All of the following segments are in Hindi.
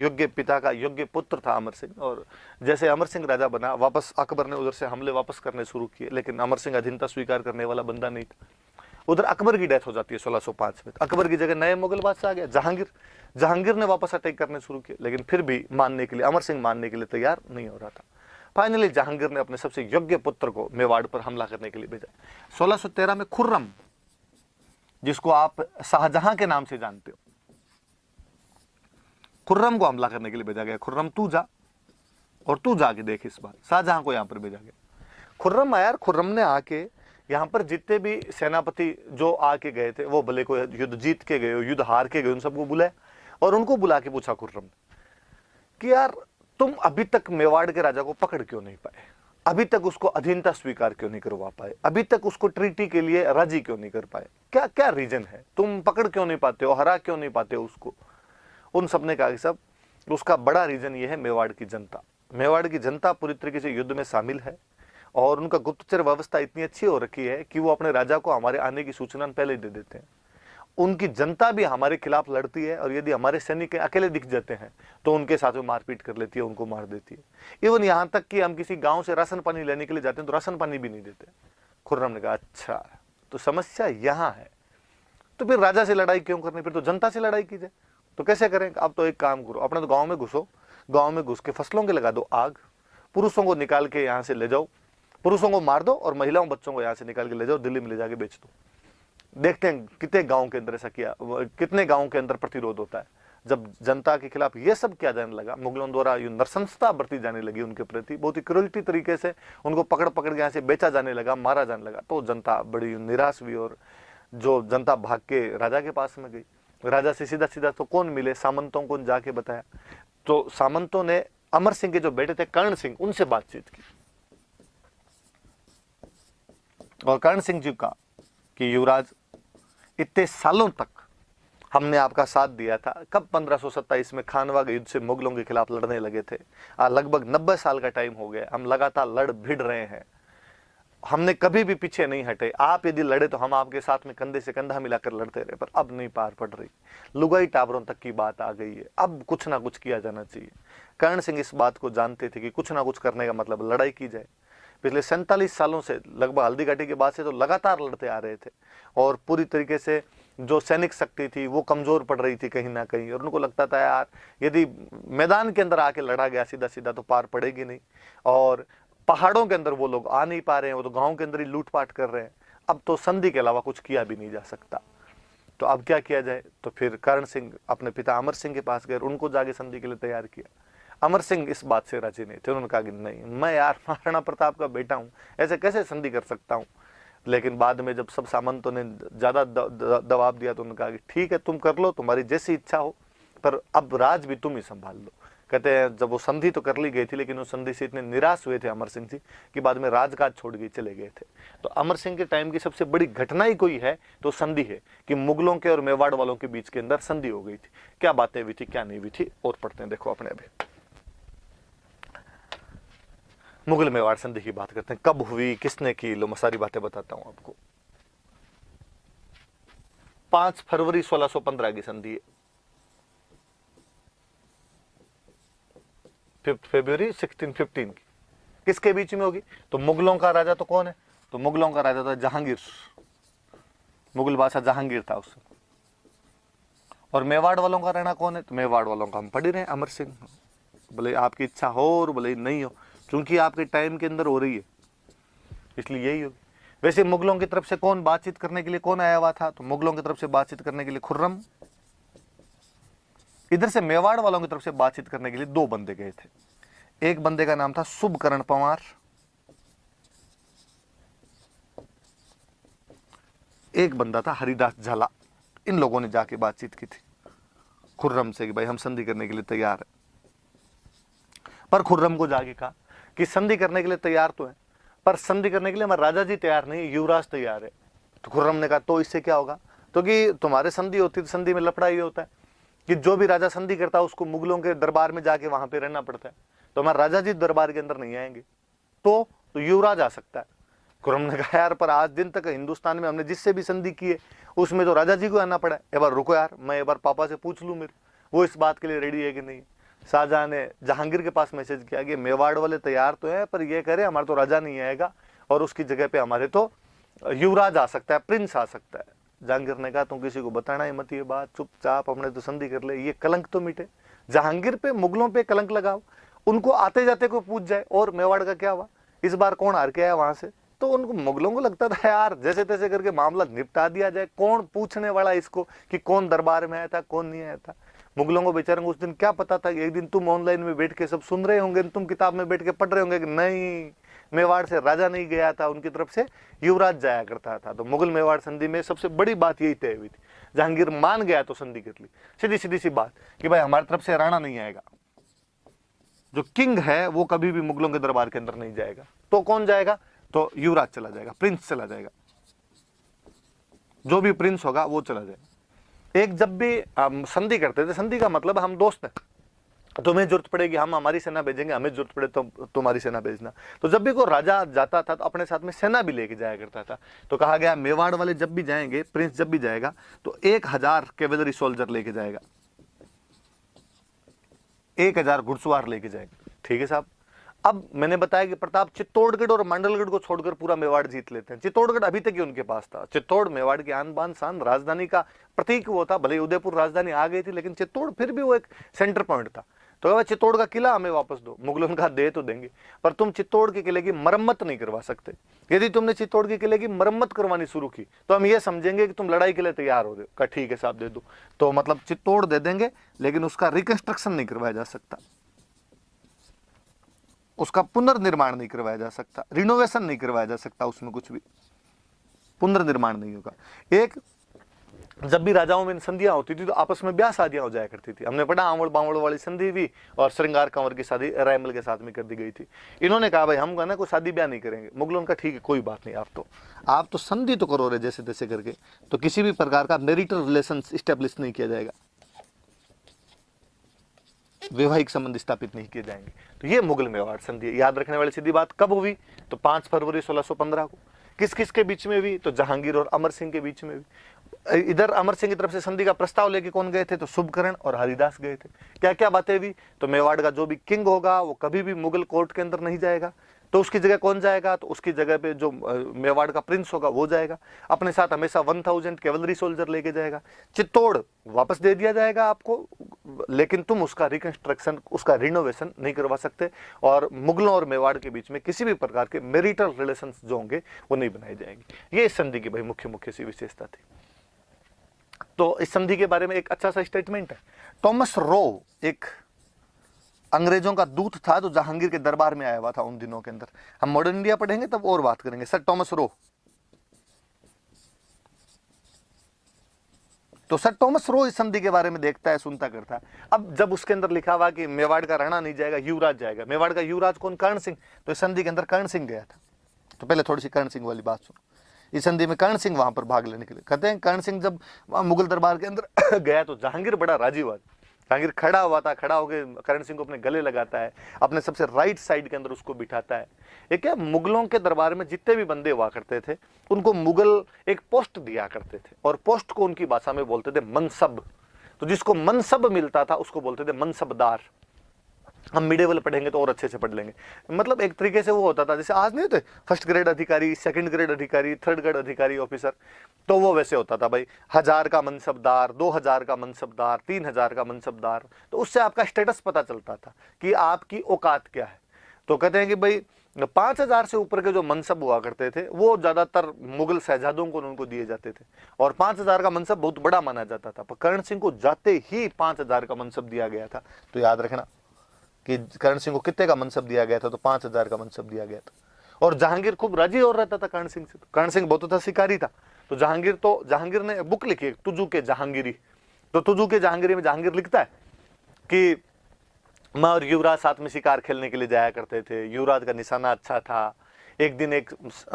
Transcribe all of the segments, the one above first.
योग्य पिता का योग्य पुत्र था अमर सिंह। और जैसे अमर सिंह राजा बना, वापस अकबर ने उधर से हमले वापस करने शुरू किए, लेकिन अमर सिंह अधीनता स्वीकार करने वाला बंदा नहीं था। उधर अकबर की डेथ हो जाती है 1605 में। अकबर की जगह नए मुगल बादशाह आ गया जहांगीर। जहांगीर ने वापस अटैक करने शुरू किए, लेकिन फिर भी मानने के लिए अमर सिंह मानने के लिए तैयार नहीं हो रहा था। फाइनली जहांगीर ने अपने सबसे योग्य पुत्र को मेवाड़ पर हमला करने के लिए भेजा। 1613 में खुर्रम, जिसको आप शाहजहां के नाम से जानते हो, खुर्रम को हमला करने के लिए भेजा गया। खुर्रम तू जा और तू जाके देख। इस बार शाहजहां को यहां पर भेजा गया। खुर्रम आया, खुर्रम ने आके यहाँ पर जितने भी सेनापति जो आके गए थे, वो भले को युद्ध जीत के गए, युद्ध हार के गए, उन सबको बुलाया और उनको बुला के पूछा खुर्रम कि यार तुम अभी तक मेवाड़ के राजा को पकड़ क्यों नहीं पाए, अभी तक उसको अधीनता स्वीकार क्यों नहीं करवा पाए, अभी तक उसको ट्रीटी के लिए राजी क्यों नहीं कर पाए, क्या क्या रीजन है, तुम पकड़ क्यों नहीं पाते हो, हरा क्यों नहीं पाते हो उसको। उन सब ने कहा कि सब उसका बड़ा रीजन ये है मेवाड़ की जनता। मेवाड़ की जनता पूरी तरीके से युद्ध में शामिल है और उनका गुप्तचर व्यवस्था इतनी अच्छी हो रखी है कि वो अपने राजा को हमारे आने की सूचना पहले ही दे देते हैं। उनकी जनता भी हमारे खिलाफ लड़ती है और यदि हमारे सैनिक अकेले दिख जाते हैं तो उनके साथ में मारपीट कर लेती है, उनको मार देती है। इवन यहाँ तक कि हम किसी गांव से राशन पानी लेने के लिए जाते हैं तो राशन पानी भी नहीं देते। खुर्रम ने कहा अच्छा तो समस्या यहाँ है, तो फिर राजा से लड़ाई क्यों करनी, फिर तो जनता से लड़ाई की जाए। तो कैसे करें, अब तो एक काम करो, अपने तो गाँव में घुसो, गाँव में घुस के फसलों के लगा दो आग, पुरुषों को निकाल के यहाँ से ले जाओ, पुरुषों को मार दो और महिलाओं बच्चों को यहाँ से निकाल के ले जाओ, दिल्ली में ले जाके बेच दो। देखते हैं कितने गांव के अंदर ऐसा किया, कितने गांव के अंदर प्रतिरोध होता है। जब जनता के खिलाफ ये सब किया जाने लगा, मुगलों द्वारा नरसंसता बरती जाने लगी उनके प्रति, बहुत ही क्रूरती तरीके से उनको पकड़ पकड़ के यहाँ से बेचा जाने लगा, मारा जाने लगा, तो जनता बड़ी निराश हुई और जो जनता भाग के राजा के पास में गई। राजा से सीधा सीधा तो कौन मिले, सामंतों को जाके बताया। तो सामंतों ने अमर सिंह के जो बेटे थे कर्ण सिंह, उनसे बातचीत की और कर्ण सिंह जी का कि युवराज इतने सालों तक हमने आपका साथ दिया था, कब 1527 में खानवा के युद्ध से मुगलों के खिलाफ लड़ने लगे थे, लगभग 90 साल का टाइम हो गया, हम लगातार लड़ भिड़ रहे हैं, हमने कभी भी पीछे नहीं हटे। आप यदि लड़े तो हम आपके साथ में कंधे से कंधा मिलाकर लड़ते रहे, पर अब नहीं पार पड़ रही, लुगाई टावरों तक की बात आ गई है, अब कुछ ना कुछ किया जाना चाहिए। कर्ण सिंह इस बात को जानते थे कि कुछ ना कुछ करने का मतलब लड़ाई की जाए। पिछले 47 सालों से लगभग हल्दी घाटी के बाद से तो लगातार लड़ते आ रहे थे और पूरी तरीके से जो सैनिक शक्ति थी वो कमजोर पड़ रही थी कहीं ना कहीं, और उनको लगता था यार यदि मैदान के अंदर आके लड़ा गया सीधा सीधा तो पार पड़ेगी नहीं, और पहाड़ों के अंदर वो लोग आ नहीं पा रहे हैं, वो तो गांव के अंदर ही लूटपाट कर रहे हैं, अब तो संधि के अलावा कुछ किया भी नहीं जा सकता। तो अब क्या किया जाए, तो फिर कर्ण सिंह अपने पिता अमर सिंह के पास गए, उनको जाके संधि के लिए तैयार किया। अमर सिंह इस बात से राजी नहीं थे, उन्होंने कहा कि नहीं, मैं यार महाराणा प्रताप का बेटा हूँ, ऐसे कैसे संधि कर सकता हूँ। लेकिन बाद में जब सब सामंतों ने ज़्यादा दबाव दिया तो उन्होंने कहा कि ठीक है तुम कर लो, तुम्हारी जैसी इच्छा हो, पर अब राज भी तुम ही संभाल लो। कहते हैं जब वो संधि तो कर ली गई थी, लेकिन उस संधि से इतने निराश हुए थे अमर सिंह जी कि बाद में राजकाज छोड़ के चले गए थे। तो अमर सिंह के टाइम की सबसे बड़ी घटना ही कोई है तो संधि है कि मुगलों के और मेवाड़ वालों के बीच के अंदर संधि हो गई थी। क्या बातें हुई थी क्या नहीं हुई थी और पढ़ते हैं, देखो अपने अभी मुगल मेवाड़ संधि की बात करते हैं, कब हुई, किसने की, लो मैं सारी बातें बताता हूं आपको। 5 फरवरी 1615 की संधि है, 5 फरवरी 1615 की। किसके बीच में होगी, तो मुगलों का राजा तो कौन है, तो मुगलों का राजा था जहांगीर, मुगल बादशाह जहांगीर था उस समय। और मेवाड़ वालों का राणा कौन है, तो मेवाड़ वालों का हम पढ़ ही रहे हैं अमर सिंह। भले आपकी इच्छा हो और भले नहीं हो, क्योंकि आपके टाइम के अंदर हो रही है इसलिए यही होगी। वैसे मुगलों की तरफ से कौन बातचीत करने के लिए कौन आया हुआ था, तो मुगलों की तरफ से बातचीत करने के लिए खुर्रम, इधर से मेवाड़ वालों की तरफ से बातचीत करने के लिए 2 बंदे गए थे। एक बंदे का नाम था शुभकरण पंवार, एक बंदा था हरिदास झाला। इन लोगों ने जाके बातचीत की थी खुर्रम से कि भाई हम संधि करने के लिए तैयार है। पर खुर्रम को जाके कहा कि संधि करने के लिए तैयार तो है, पर संधि करने के लिए हमारे राजा जी तैयार नहीं, युवराज तैयार है। तो खुर्रम ने कहा तो इससे क्या होगा, तो कि तुम्हारे संधि होती है, संधि में लफड़ा ये होता है कि जो भी राजा संधि करता है उसको मुगलों के दरबार में जाके वहां पे रहना पड़ता है, तो हमारे राजा जी दरबार के अंदर नहीं आएंगे, तो युवराज आ सकता है। खुर्रम ने कहा यार पर आज दिन तक हिंदुस्तान में हमने जिससे भी संधि की है उसमें तो राजा जी को आना पड़ा है, एक बार रुको यार, मैं एक बार पापा से पूछ लूं मेरे, वो इस बात के लिए रेडी है कि नहीं। शाहजहां ने जहांगीर के पास मैसेज किया कि मेवाड़ वाले तैयार तो है, पर ये कह रहे हमारा तो राजा नहीं आएगा और उसकी जगह पे हमारे तो युवराज आ सकता है, प्रिंस आ सकता है। जहांगीर ने कहा तुम किसी को बताना ही मत ये बात, चुपचाप हमने तो संधि कर ले, ये कलंक तो मिटे। जहांगीर पे, मुगलों पे कलंक लगाओ, उनको आते जाते कोई पूछ जाए और मेवाड़ का क्या हुआ, इस बार कौन हार के आया वहां से, तो उनको, मुगलों को लगता था यार जैसे तैसे करके मामला निपटा दिया जाए, कौन पूछने वाला इसको कि कौन दरबार में आया था कौन नहीं आया था। मुगलों को बेचारों को उस दिन क्या पता था, एक दिन तुम ऑनलाइन में बैठ के सब सुन रहे होंगे, तुम किताब में बैठ के पढ़ रहे होंगे कि नहीं, मेवाड़ से राजा नहीं गया था, उनकी तरफ से युवराज जाया करता था। तो मुगल मेवाड़ संधि में सबसे बड़ी बात यही तय हुई थी। जहांगीर मान गया तो संधि कर ली, सीधी सीधी सी बात कि भाई हमारी तरफ से राणा नहीं आएगा, जो किंग है वो कभी भी मुगलों के दरबार के अंदर नहीं जाएगा। तो कौन जाएगा, तो युवराज चला जाएगा, प्रिंस चला जाएगा, जो भी प्रिंस होगा वो चला जाएगा। एक जब भी हम संधि करते थे, संधि का मतलब हम दोस्त हैं, तुम्हें जरूरत पड़ेगी हम हमारी सेना भेजेंगे, हमें जरूरत पड़े तो तुम्हारी सेना भेजना। तो जब भी कोई राजा जाता था तो अपने साथ में सेना भी लेके जाया करता था। तो कहा गया मेवाड़ वाले जब भी जाएंगे, प्रिंस जब भी जाएगा तो 1000 कैवेलरी सोल्जर लेके जाएगा, 1000 घुड़सवार लेके जाएगा। ठीक है साहब। अब मैंने बताया कि प्रताप चित्तौड़गढ़ और मंडलगढ़ को छोड़कर पूरा मेवाड़ जीत लेते हैं। चित्तौड़गढ़ अभी तक ही उनके पास था। चित्तौड़ मेवाड़ की आन बान शान, राजधानी का प्रतीक वो था। भले उदयपुर राजधानी आ गई थी, लेकिन चित्तौड़ फिर भी वो एक सेंटर पॉइंट था। तो कहा चित्तौड़ का किला हमें वापस दो। मुगलों ने कहा दे तो देंगे, पर तुम चित्तौड़ के किले की मरम्मत नहीं करवा सकते। यदि तुमने चित्तौड़ के किले की मरम्मत करवानी शुरू की तो हम ये समझेंगे कि तुम लड़ाई के लिए तैयार हो रहे हो। कहा ठीक है साहब दे दो। तो मतलब चित्तौड़ दे देंगे, लेकिन उसका रिकंस्ट्रक्शन नहीं करवाया जा सकता, उसका पुनर्निर्माण नहीं करवाया जा सकता, रिनोवेशन नहीं करवाया जा सकता, उसमें कुछ भी पुनर्निर्माण नहीं होगा। एक जब भी राजाओं में संधियां होती थी तो आपस में ब्याह शादियां हो जाया करती थी। हमने पढ़ा आंवड़ बांवड़ वाली संधि भी, और श्रृंगार कंवर की शादी रायमल के साथ में कर दी गई थी। इन्होंने कहा भाई हम ना कोई शादी ब्याह नहीं करेंगे। मुगलों का ठीक है कोई बात नहीं, आप तो संधि तो करो रहे जैसे तैसे करके, तो किसी भी प्रकार का मैरिटल रिलेशन स्टेब्लिश नहीं किया जाएगा, वैवाहिक संबंध स्थापित नहीं किए जाएंगे। तो ये मुगल मेवाड़ संधि याद रखने वाली सीधी बात कब हुई, तो 5 फरवरी 1615 को। किस किस के बीच में हुई, तो जहांगीर और अमर सिंह के बीच में हुई। इधर अमर सिंह की तरफ से संधि का प्रस्ताव लेके कौन गए थे, तो शुभकरण और हरिदास गए थे। क्या क्या बातें हुई, तो मेवाड़ का जो भी किंग होगा वो कभी भी मुगल कोर्ट के अंदर नहीं जाएगा, तो उसकी जगह कौन जाएगा, तो उसकी जगह पे जो मेवाड़ का प्रिंस होगा वो जाएगा। अपने साथ हमेशा 1000 कैवलरी सोल्जर लेके जाएगा। चित्तौड़ वापस दे दिया जाएगा आपको, लेकिन तुम उसका रिकंस्ट्रक्शन, उसका रिनोवेशन नहीं करवा सकते, और मुगलों और मेवाड़ के बीच में किसी भी प्रकार के मैरिटल रिलेशंस जो होंगे वो नहीं बनाए जाएंगे। ये इस संधि की भाई मुख्य मुख्य सी विशेषता थी। तो इस संधि के बारे में एक अच्छा सा स्टेटमेंट है। थॉमस रो एक अंग्रेजों का दूत था जो जहांगीर के दरबार में आया हुआ था उन दिनों के अंदर। हम मॉडर्न इंडिया पढ़ेंगे तब और बात करेंगे। सर थॉमस रो, तो सर थॉमस रो इस संधि के बारे में देखता है, सुनता करता है। अब जब उसके अंदर लिखा हुआ कि मेवाड़ का राणा नहीं जाएगा, युवराज जाएगा। मेवाड़ का युवराज कौन, कर्ण सिंह। तो इस संधि के अंदर कर्ण सिंह गया था। तो पहले थोड़ी सी कर्ण सिंह वाली बात सुनो। इस संधि में कर्ण सिंह वहां पर भाग लेने के लिए, कहते हैं कर्ण सिंह जब मुगल दरबार के अंदर गया तो जहांगीर बड़ा राजी हुआ। जहांगीर खड़ा हुआ था, खड़ा होकर कर्ण सिंह को अपने गले लगाता है, अपने सबसे राइट साइड के अंदर उसको बिठाता है। ये क्या, मुगलों के दरबार में जितने भी बंदे हुआ करते थे उनको मुगल एक पोस्ट दिया करते थे, और पोस्ट को उनकी भाषा में बोलते थे मनसब। तो जिसको मनसब मिलता था उसको बोलते थे मनसबदार। हम मिडेवल पढ़ेंगे तो और अच्छे से पढ़ लेंगे। मतलब एक तरीके से वो होता था जैसे आज नहीं होते फर्स्ट ग्रेड अधिकारी, सेकंड ग्रेड अधिकारी, थर्ड ग्रेड अधिकारी ऑफिसर, तो वो वैसे होता था भाई। 1000 का मनसबदार, 2000 का मनसबदार, 3000 का मनसबदार। तो उससे आपका स्टेटस पता चलता था कि आपकी औकात क्या है। तो कहते हैं कि भाई 5000 से ऊपर के जो मनसब हुआ करते थे वो ज्यादातर मुगल शहजादों को उनको दिए जाते थे, और 5000 का मनसब बहुत बड़ा माना जाता था। पर कर्ण सिंह को जाते ही 5000 का मनसब दिया गया था। तो याद रखना कि कर्ण सिंह को कितने का मनसब दिया गया था, तो 5000 का मनसब दिया गया था। और जहांगीर खूब राजी और रहता था कर्ण सिंह से। कर्ण सिंह बहुत अच्छा शिकारी था। तो जहांगीर ने बुक लिखी तुजू के जहांगीरी। तो तुजू के जहांगीरी में जहांगीर लिखता है कि मैं और युवराज साथ में शिकार खेलने के लिए जाया करते थे। युवराज का निशाना अच्छा था। एक दिन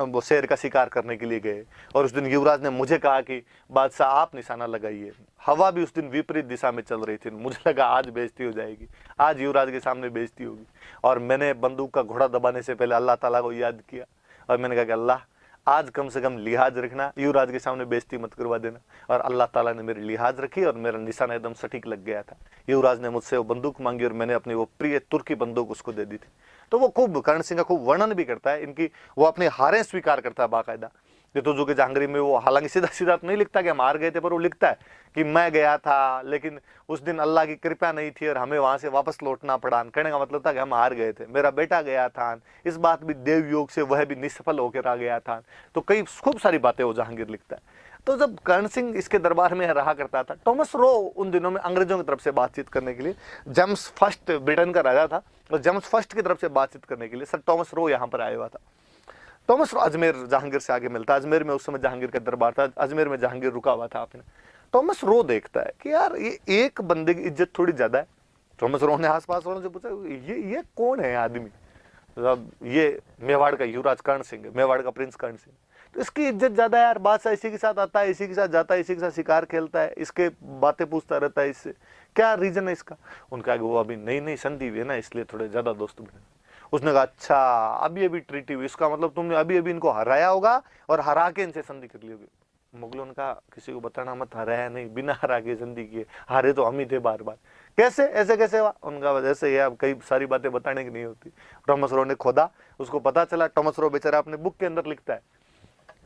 वो शेर का शिकार करने के लिए गए, और उस दिन युवराज ने मुझे कहा कि बादशाह आप निशाना लगाइए। हवा भी उस दिन विपरीत दिशा में चल रही थी। मुझे लगा आज बेइज्जती हो जाएगी, आज युवराज के सामने बेइज्जती होगी। और मैंने बंदूक का घोड़ा दबाने से पहले अल्लाह ताला को याद किया, और मैंने कहा कि अल्लाह आज कम से कम लिहाज रखना, युवराज के सामने बेइज्जती मत करवा देना। और अल्लाह ताला ने मेरी लिहाज रखी और मेरा निशाना एकदम सटीक लग गया था। युवराज ने मुझसे वो बंदूक मांगी और मैंने अपनी वो प्रिय तुर्की बंदूक उसको दे दी थी। तो वो खूब कर्ण सिंह का खूब वर्णन भी करता है इनकी, वो अपनी हारें स्वीकार करता है बाकायदा। ये तो जो कि जहांगीर में वो हालांकि सीधा सीधा तो नहीं लिखता कि हम हार गए थे, पर वो लिखता है कि मैं गया था लेकिन उस दिन अल्लाह की कृपा नहीं थी और हमें वहां से वापस लौटना पड़ा। कहने का मतलब था कि हम हार गए थे, मेरा बेटा गया था, इस बात भी देव योग से वह भी निष्फल होकर आ गया था। तो कई खूब सारी बातें वो जहांगीर लिखता है। तो जब कर्ण सिंह इसके दरबार में रहा करता था, टॉमस रो उन दिनों में अंग्रेजों की तरफ से बातचीत करने के लिए, जेम्स फर्स्ट ब्रिटेन का राजा था और जेम्स फर्स्ट की तरफ से बातचीत करने के लिए सर टॉमस रो यहाँ पर आया हुआ था। टॉमस रो अजमेर जहांगीर से आगे मिलता, अजमेर में उस समय जहांगीर का दरबार था, अजमेर में जहांगीर रुका हुआ था अपने। टॉमस रो देखता है कि यार ये एक बंदे की इज्जत थोड़ी ज्यादा है। टॉमस रो ने आसपास वालों से पूछा ये कौन है आदमी, मतलब ये मेवाड़ का युवराज कर्ण सिंह, मेवाड़ का प्रिंस कर्ण सिंह, तो इसकी इज्जत ज्यादा है यार, बादशाह इसी के साथ आता है, इसी के साथ जाता है, इसी के साथ शिकार खेलता है, इसके बातें पूछता रहता है, इससे क्या रीजन है इसका। उनका वो अभी नई नई संधि हुई है ना, इसलिए थोड़े ज्यादा दोस्त बने। उसने कहा अच्छा अभी अभी ट्रीटी हुई, इसका मतलब तुमने अभी अभी इनको हराया होगा और हरा के इनसे संधि कर ली होगी। मुगलों ने कहा किसी को बताना मत, हराया नहीं, बिना हरा के संधि किए, हारे तो हम ही थे बार बार। कैसे, ऐसे कैसे हुआ? उनका वजह ये अब कई सारी बातें बताने की नहीं होती। टॉमस रो ने खोदा, उसको पता चला। टॉमस रो बेचारा अपने बुक के अंदर लिखता है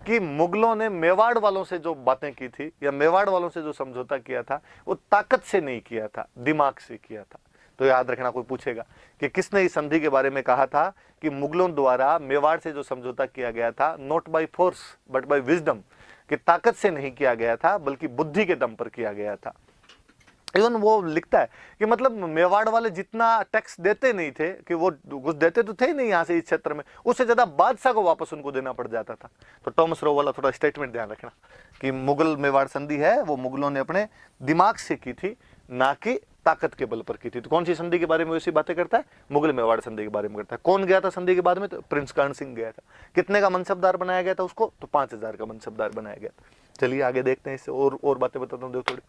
कि मुगलों ने मेवाड़ वालों से जो बातें की थी या मेवाड़ वालों से जो समझौता किया था वो ताकत से नहीं किया था, दिमाग से किया था। तो याद रखना, कोई पूछेगा कि किसने इस संधि के बारे में कहा था कि मुगलों द्वारा मेवाड़ से जो समझौता किया गया था, not by force but by wisdom, कि ताकत से नहीं किया गया था बल्कि बुद्धि के दम पर किया गया था। इवन वो लिखता है कि मतलब मेवाड़ वाले जितना टैक्स देते नहीं थे, कि वो कुछ देते तो थे ही नहीं यहाँ से इस क्षेत्र में, उससे ज्यादा बादशाह को वापस उनको देना पड़ जाता था। तो टॉमस रो वाला थोड़ा स्टेटमेंट ध्यान रखना कि मुगल मेवाड़ संधि है वो मुगलों ने अपने दिमाग से की थी, ना कि ताकत के बल पर की थी। तो कौन सी संधि के बारे में वैसी बातें करता है? मुगल मेवाड़ संधि के बारे में करता है। कौन गया था संधि के बाद में? तो प्रिंस कर्ण सिंह गया था। कितने का मनसबदार बनाया गया था उसको? तो 5000 का मनसबदार बनाया गया था। चलिए आगे देखते हैं, इससे और बातें बताता हूँ, देखो थोड़ी।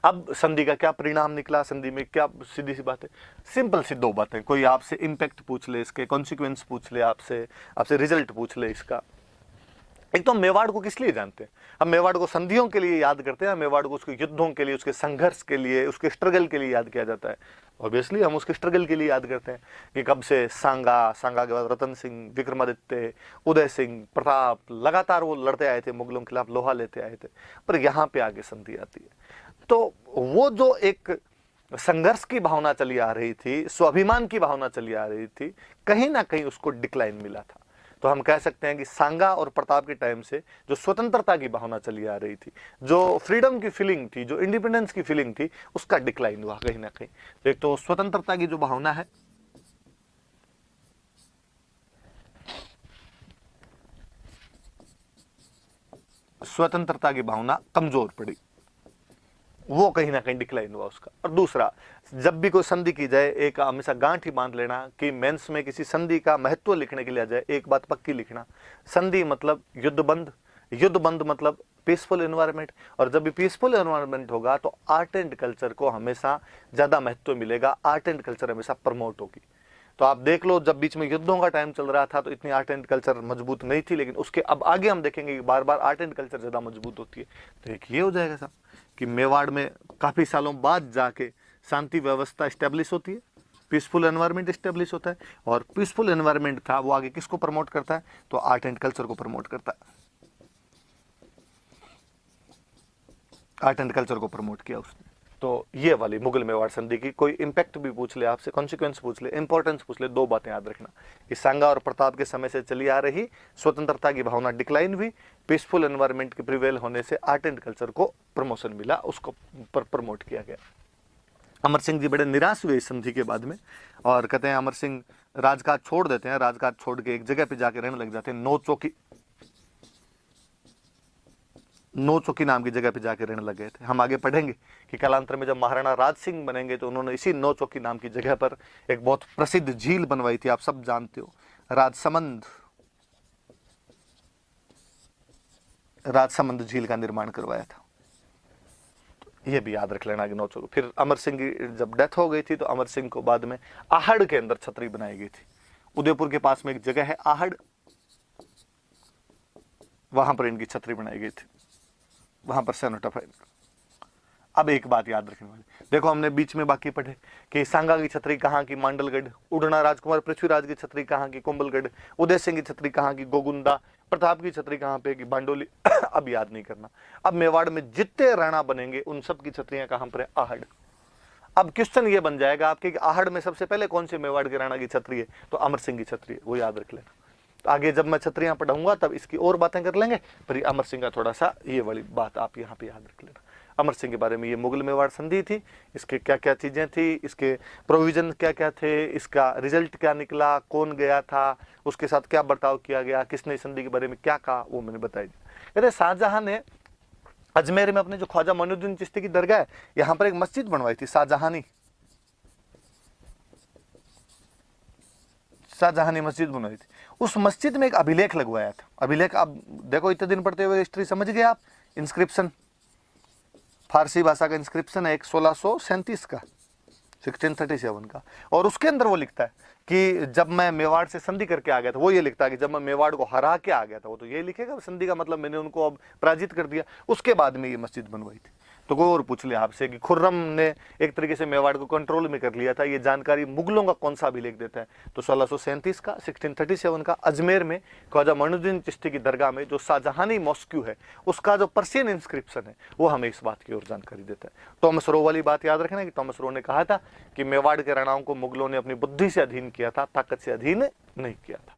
अब संधि का क्या परिणाम निकला, संधि में क्या, सीधी सी बात है, सिंपल सी दो बातें। कोई आपसे इंपैक्ट पूछ ले, इसके कॉन्सिक्वेंस पूछ ले, आपसे रिजल्ट पूछ ले इसका। एक तो हम मेवाड़ को किस लिए जानते हैं? हम मेवाड़ को संधियों के लिए याद करते हैं, मेवाड़ को उसके युद्धों के लिए, उसके संघर्ष के लिए, उसके स्ट्रगल के लिए याद किया जाता है। ऑब्वियसली हम उसके स्ट्रगल के लिए याद करते हैं कि कब से सांगा के बाद रतन सिंह, विक्रमादित्य, उदय सिंह, प्रताप, लगातार वो लड़ते आए थे मुगलों के खिलाफ, लोहा लेते आए थे। पर यहाँ पे आगे संधि आती है, तो वो जो एक संघर्ष की भावना चली आ रही थी, स्वाभिमान की भावना चली आ रही थी, कहीं ना कहीं उसको डिक्लाइन मिला था। तो हम कह सकते हैं कि सांगा और प्रताप के टाइम से जो स्वतंत्रता की भावना चली आ रही थी, जो फ्रीडम की फीलिंग थी, जो इंडिपेंडेंस की फीलिंग थी, उसका डिक्लाइन हुआ कहीं ना कहीं। तो एक तो स्वतंत्रता की जो भावना है, स्वतंत्रता की भावना कमजोर पड़ी, वो कहीं ना कहीं डिक्लाइन हुआ उसका। और दूसरा, जब भी कोई संधि की जाए, एक हमेशा गांठ ही बांध लेना कि मेंस में किसी संधि का महत्व लिखने के लिए आ जाए, एक बात पक्की लिखना, संधि मतलब युद्ध बंद, युद्ध बंद मतलब पीसफुल एनवायरनमेंट। और जब भी पीसफुल एनवायरनमेंट होगा तो आर्ट एंड कल्चर को हमेशा ज्यादा महत्व मिलेगा, आर्ट एंड कल्चर हमेशा प्रमोट होगी। तो आप देख लो, जब बीच में युद्धों का टाइम चल रहा था तो इतनी आर्ट एंड कल्चर मजबूत नहीं थी, लेकिन उसके अब आगे हम देखेंगे कि बार बार आर्ट एंड कल्चर ज्यादा मजबूत होती है। तो एक ये हो जाएगा साहब कि मेवाड़ में काफी सालों बाद जाके शांति व्यवस्था स्टेब्लिश होती है, पीसफुल एनवायरनमेंट स्टेब्लिश होता है। और पीसफुल एनवायरनमेंट था वो आगे किसको प्रमोट करता है? तो आर्ट एंड कल्चर को प्रमोट करता है। आर्ट एंड कल्चर को प्रमोट किया उसने। तो ये वाली मुगल मेवाड़ संधि की कोई इंपैक्ट भी पूछ ले आपसे, कॉन्सिक्वेंस पूछ ले, इंपॉर्टेंस पूछ ले, दो बातें याद रखना कि सांगा और प्रताप के समय से चली आ रही स्वतंत्रता की भावना डिक्लाइन हुई, पीसफुल एनवायरनमेंट के प्रिवेल होने से आर्ट एंड कल्चर को प्रमोशन मिला, उसको प्रमोट किया गया। अमर सिंह जी बड़े निराश हुए इस संधि के बाद में और कहते हैं अमर सिंह राजकाज छोड़ देते हैं, राजकाज छोड़ के एक जगह पे जाके रहने लग जाते हैं, नौ चौकी नाम की जगह पे जाके रहने लग गए थे। हम आगे पढ़ेंगे कि कालांतर में जब महाराणा राज सिंह बनेंगे तो उन्होंने इसी नौ चौकी नाम की जगह पर एक बहुत प्रसिद्ध झील बनवाई थी, आप सब जानते हो, राजसमंद झील का निर्माण करवाया था। तो ये भी याद रख लेना कि नौ चौकी। फिर अमर सिंह की जब डेथ हो गई थी तो अमर सिंह को बाद में आहड़ के अंदर छतरी बनाई गई थी। उदयपुर के पास में एक जगह है आहड़, वहां पर इनकी छतरी बनाई गई थी, वहां पर सैनोटाफा। अब एक बात याद रखने वाली, देखो हमने बीच में बाकी पढ़े कि सांगा की छतरी कहाँ की, मांडलगढ़। उड़ना राजकुमार पृथ्वीराज की छतरी कहाँ की, कुंभलगढ़। उदय सिंह की छतरी कहाँ की, गोगुंदा। प्रताप की छतरी कहाँ पे की, बांडोली। अब याद नहीं करना। अब मेवाड़ में जितने राणा बनेंगे उन सब की छतरियां कहाँ पर है, आहड़। अब क्वेश्चन ये बन जाएगा आपके कि आहड़ में सबसे पहले कौन से मेवाड़ के राणा की छतरी है, तो अमर सिंह की छतरी है, वो याद रख लेना। तो आगे जब मैं छतरियां पढ़ाऊंगा तब इसकी और बातें कर लेंगे, पर अमर सिंह का थोड़ा सा ये वाली बात आप यहाँ पे याद रख लेना। अमर सिंह के बारे में ये मुगल मेवाड़ संधि थी, इसके क्या क्या चीजें थी, इसके प्रोविजन क्या क्या थे, इसका रिजल्ट क्या निकला, कौन गया था, उसके साथ क्या बर्ताव किया गया, किसने संधि के बारे में क्या कहा, वो मैंने बताई। कहते शाहजहां ने अजमेर में अपने जो ख्वाजा मोइनुद्दीन चिश्ती की दरगाह है, यहाँ पर एक मस्जिद बनवाई थी, शाहजहानी मस्जिद बनवाई थी। उस मस्जिद में एक अभिलेख लगवाया था। अभिलेख आप देखो, इतने दिन पढ़ते हुए हिस्ट्री समझ गए आप। इंस्क्रिप्शन, फारसी भाषा का इंस्क्रिप्शन है एक 1637 का, 1637 का। और उसके अंदर वो लिखता है कि जब मैं मेवाड़ से संधि करके आ गया था, वो ये लिखता है कि जब मैं मेवाड़ को हरा के आ गया था, वो तो ये लिखेगा संधि का मतलब मैंने उनको अब पराजित कर दिया, उसके बाद में ये मस्जिद बनवाई थी। तो कोई और पूछ लिया आपसे कि खुर्रम ने एक तरीके से मेवाड़ को कंट्रोल में कर लिया था, ये जानकारी मुगलों का कौन सा अभिलेख देता है, तो 1637 का, 1637 का अजमेर में ख्वाजा मोइनुद्दीन चिश्ती की दरगाह में जो शाहजहानी मॉस्क्यू है, उसका जो पर्शियन इंस्क्रिप्शन है, वो हमें इस बात की ओर जानकारी देता है। टॉमस रो वाली बात याद रखना कि टॉमस रो ने कहा था कि मेवाड़ के राणाओं को मुगलों ने अपनी बुद्धि से अधीन किया था, ताकत से अधीन नहीं किया था।